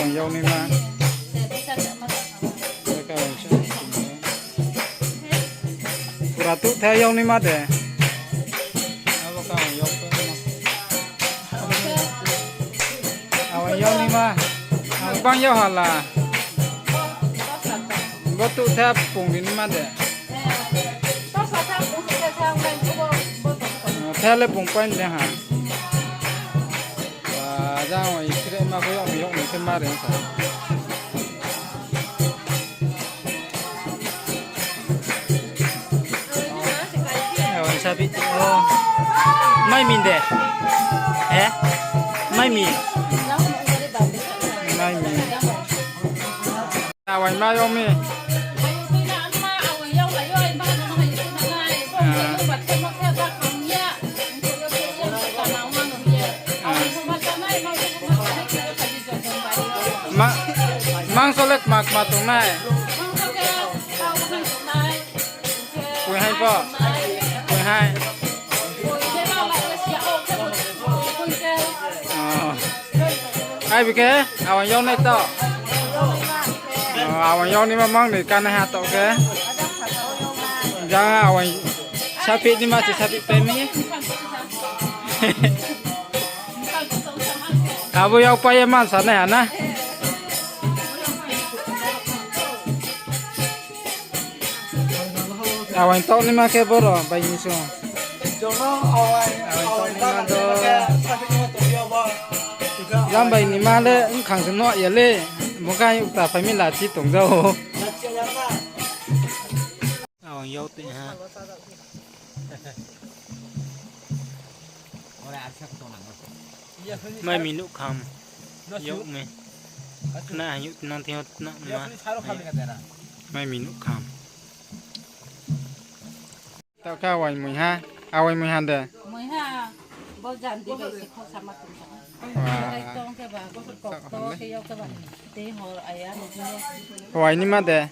hoàng dâu này mà ra tụ theo dâu này mà để hoàng dâu này mà băng dâu hả là bớt tụ theo cùng đến mà để theo lên vùng quanh đây hả và ra ngoài cái mà có bị hỏng thêm ma đấy sao rồi sao bị mai mình để mai mình ngoài mai không mi mang số lệch mặc mà tụng này quỳ hai po quỳ hai ai bị cái áo yong này to áo yong này mà mang để can hạt to cái jangan áo sapi ni mà chỉ sapi pemi áo yong pay man sana này hả na awan tok ni make boro bayi so jono awan tok ni ma do lam bayi ni ma le khang sno ye le mo ka yu ta phai mi la chi tong zo awan yo ti ha mai mi nu kham yo me na yu nan theo na ma mai mi nu kham tao cao ngoài 12 ngoài 12 đây 12 bao giờ thì phải khó sama tụi đây tông cái bà có cột to cái yêu cái bà tí họ ấy á ngoài ni mà đây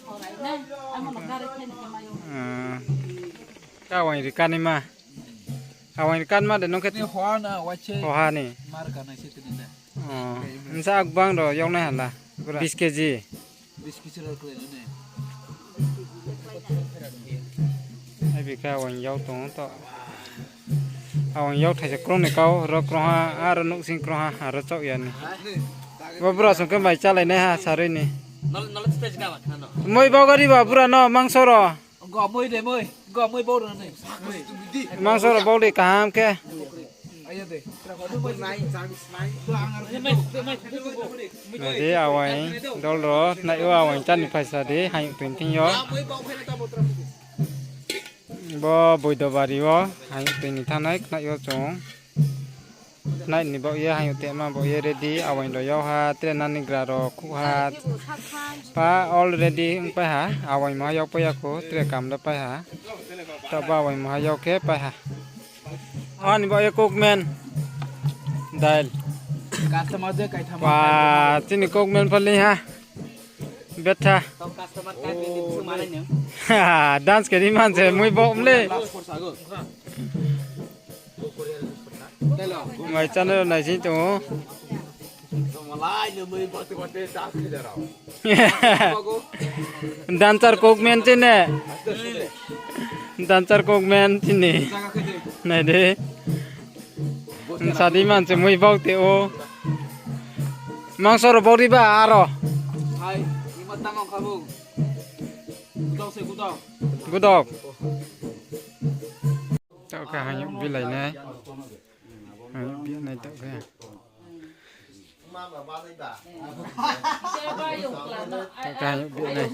họ ấy nè anh mà nó ra đây cái mà cao ngoài thì can ni mà ngoài can mà để nó cái hoa nè hoa này sao băng rồi giống này hả là 20 kg 20 kg rồi này ai bị cái hoàng dâu tốn to hoàng dâu thay cho con này câu rồi con ha rồi nụ sinh con ha rồi chậu vậy này và bữa xong cái bài cha lại này ha sari này môi bao cái đi vào bữa nó mang sổ rồi gõ môi để môi gõ môi bao rồi này mang sổ rồi bao đi cả ham kia này đi à vậy đâu rồi này yêu vậy chân phải sari đi hành tuyển thiên gió bo bồi đồ bà đi bo hay tình thằng này nãy giờ chúng nãy ni bao giờ hay tiệm mà bao giờ ready à vậy rồi giờ ha tiền ăn ninh gà rồi cũng ha pa already phải hả à vậy mà giờ phải có tiền cầm được phải hả tao bảo vậy mà giờ kế phải hả anh bao giờ cook men đây và chính cook men phân ly ha beta dance cái đi man sẽ muy bom lên ngoài channel này chính chủ dancer cookman trên này dancer cookman trên này này đấy sao đi man sẽ muy bom thì ô mang số rồi bom đi ba à rồi Gudok. Tạo cả hai những viên này này. Những viên này tạo cả. Tạo cả những viên này.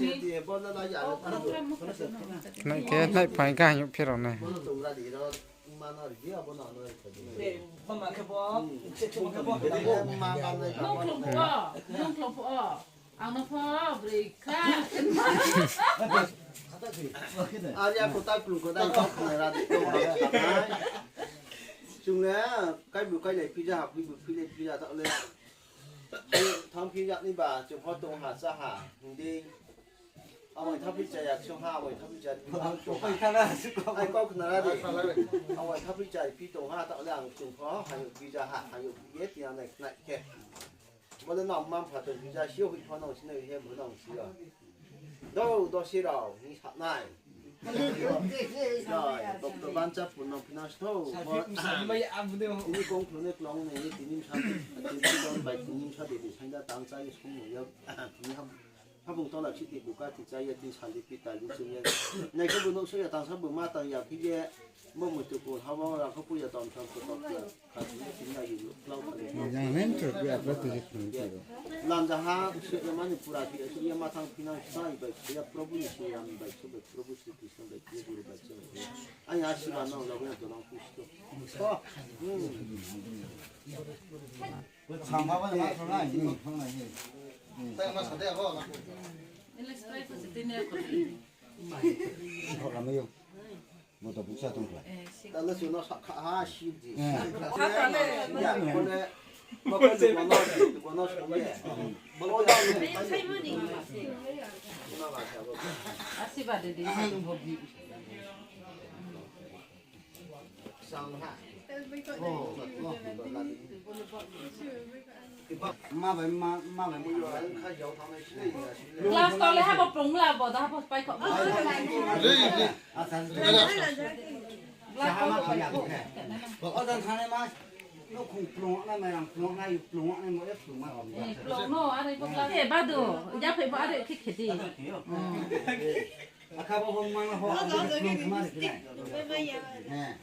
Này cái này phải cả những viên này. Ang napabre ka. Aja kota plu kota kok nera di to. Chung nè, cái biểu cái này pizza học đi biểu pizza tạo lên. Thằng pizza đi bà chung hoa tông hạt sa hà, đi. Ông thắp pizza ya chung ha, ông thắp pizza. Ông thằng nào ai kok nera đi. Ông thắp pizza pizza ha tạo lên chung hoa, hay pizza hạt hay biết gì này này kệ. 我的脑满怕等人家小会穿东西那些没东西了，都写了你啥来？rồi tập ban chấp của nó nó thâu ini công phu này long này tin sao tin don bài tin sao để thành ra tăng trái không nhiều ini ham vùng to là chỉ để buka thì trái tin sản đi pita đi chung nhau này cái vùng nông sản tăng sản vùng ma tăng nhà cái gì mua một chục củ hao làเขาพูดจะตอนทำตัวต่อขาดทิ้งได้อยู่เราอย่างนั้นจุดเดียวก็คือหลังจากนั้นเชื่อมันพูดอะไรเชื่อมาทางพินาศได้แบบเชื่อพระบุญเชื่อมันแบบเชื่อแบบพระบุญสิทธิสันแบบเชื่อบุญแบบเชื่ออันนี้อาชีพเราเราเนี่ยตัวเราผู้ชื่อทำมาว่ามาทำอะไรนี่ทำอะไรนี่แต่มาสัตย์ได้ก็มาเขาทำไม่ยอมmột tập bút tung lại. Ta lấy xuống nó khá xịn gì. Nhà con này, mà con được con nó xuống nhẹ. Mà nó đau như thế này. Nó làm sao vậy? Asi ba de de. Sang ha. mà vậy khai dấu thằng này xí này. Last call le ha bo prung la bo da bo pai kho. ở đây thằng này mà nó khủng plong này mà làm plong này plong này mỗi plong mà làm Plong no are bo la he ba do. Ja phe bo are khit khit đi. akha bo mang nó ho plong mà thế này nè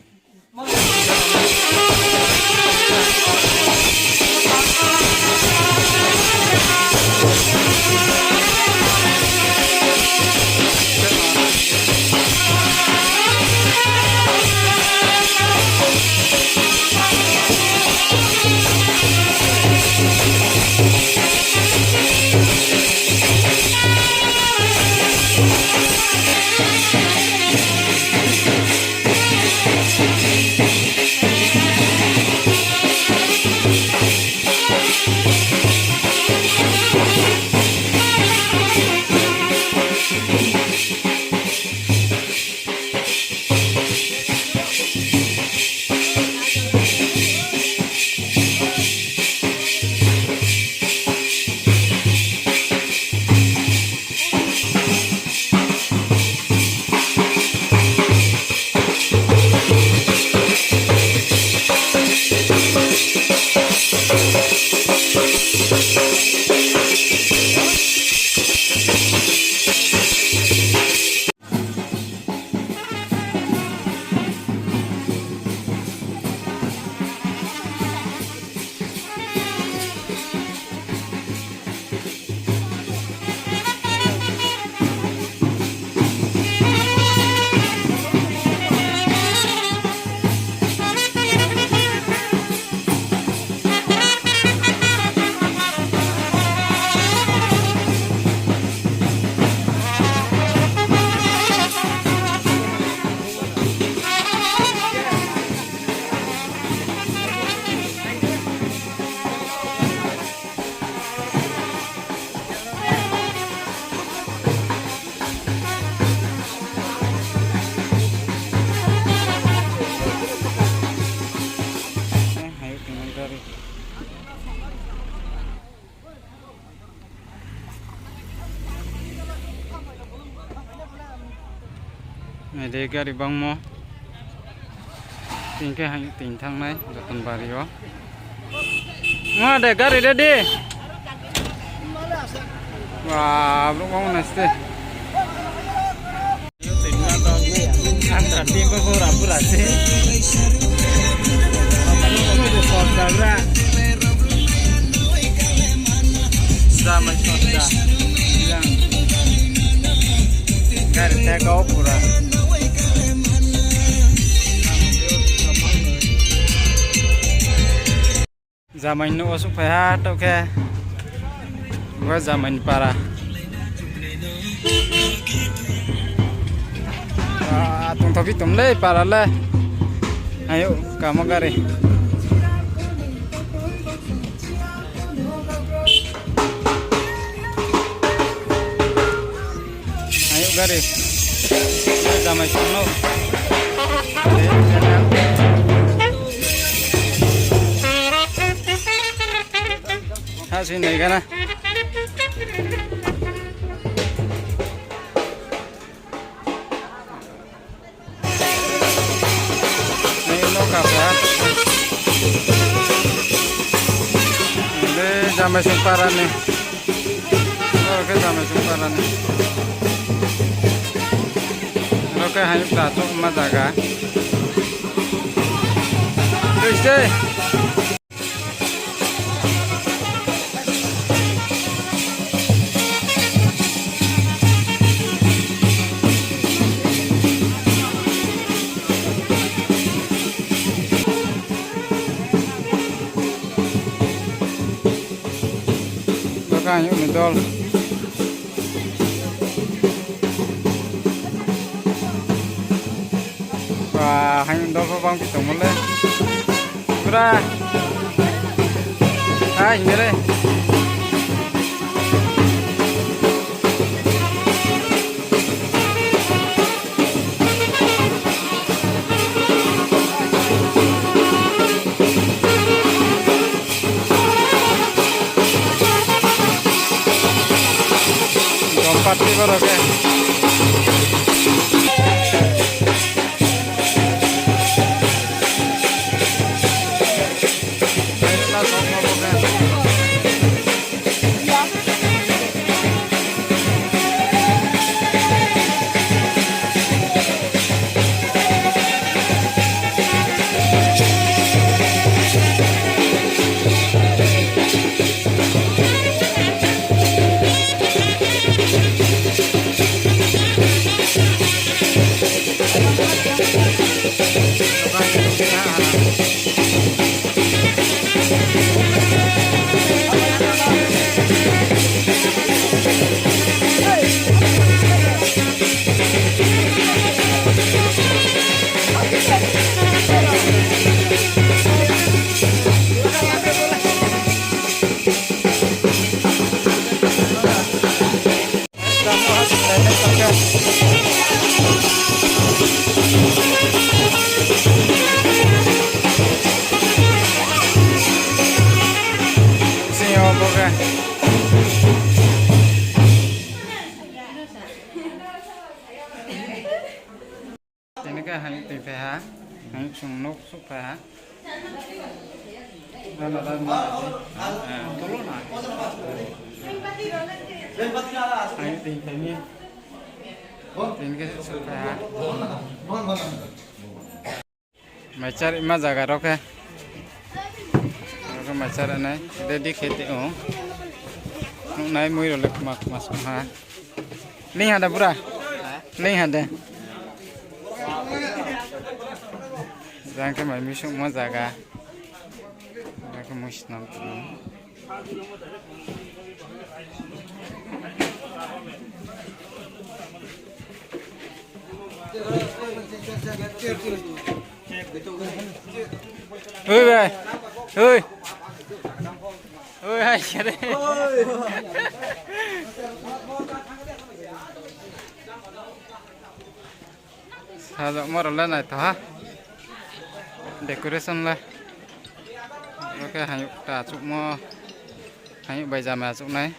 này đây cái đi băng mò tìm cái hành tìm thang này là tuần bà đi đó mà để cái đi đi wow lúc bóng này xí tìm ra đó ăn cả tim có vô làm bữa xí nó được sọt ra ra mà sọt ra cái này có pura zaman nu osuk pha tau ke gua zaman para tung tapi tum le para le ayo kamu gari ayo gari zaman sono sini kan ah. Ini lo kabar. Ini jamai sumparan nih. Oke jamai sumparan nih. Oke hanya tajuk emas jaga. Terus deh. Yuk mendol. Wah, hanya mendol bang pitung mulai. Berah. Hai, ini deh. Pasti baru oke. Ini kan hanya PPH, hanya sunuk supaya kalau ada tolong lah. Hanya PPH ini kan supaya macam mana jaga roke, roke macam mana? Jadi खेती oh, naik mui rolek masuk ha. Nih ada pura, nih ada. Jangan kemana misuk mau jaga, jaga musim nanti. Oi bay, oi, oi hai kere. Halo mau rolan itu ha? Decoration lah. Oke hanya tak mau hanya baca masuk nih.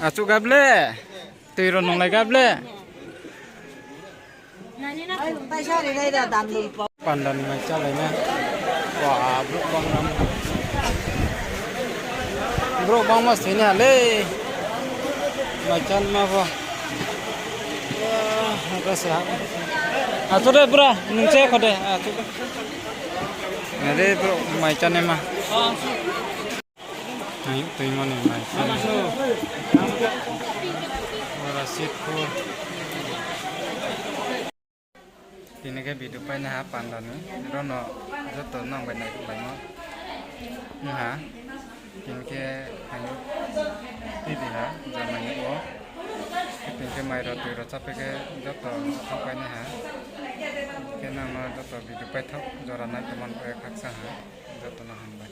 Acuk gable, tiron nong lagi gable. Pandan macam lainnya. Wah, bro bang mas ini ale. Macam apa? Wah, apa sih? Atuh deh bro, nungce kau deh. Atuh. Nanti bro macam ni mah. Ayo, tu yang mana macam? Warasitku. Ini kan video paling apa pandan ni? Rono, jatuh nang benar banyak. Nah, ini kan ayo. Ini ha, zaman itu. Ini kan mai roti capek ke jatuh apa ni ha? Kena mah jatuh video paling thok, joran naik teman pakai kaksa ha, jatuh nang hambai.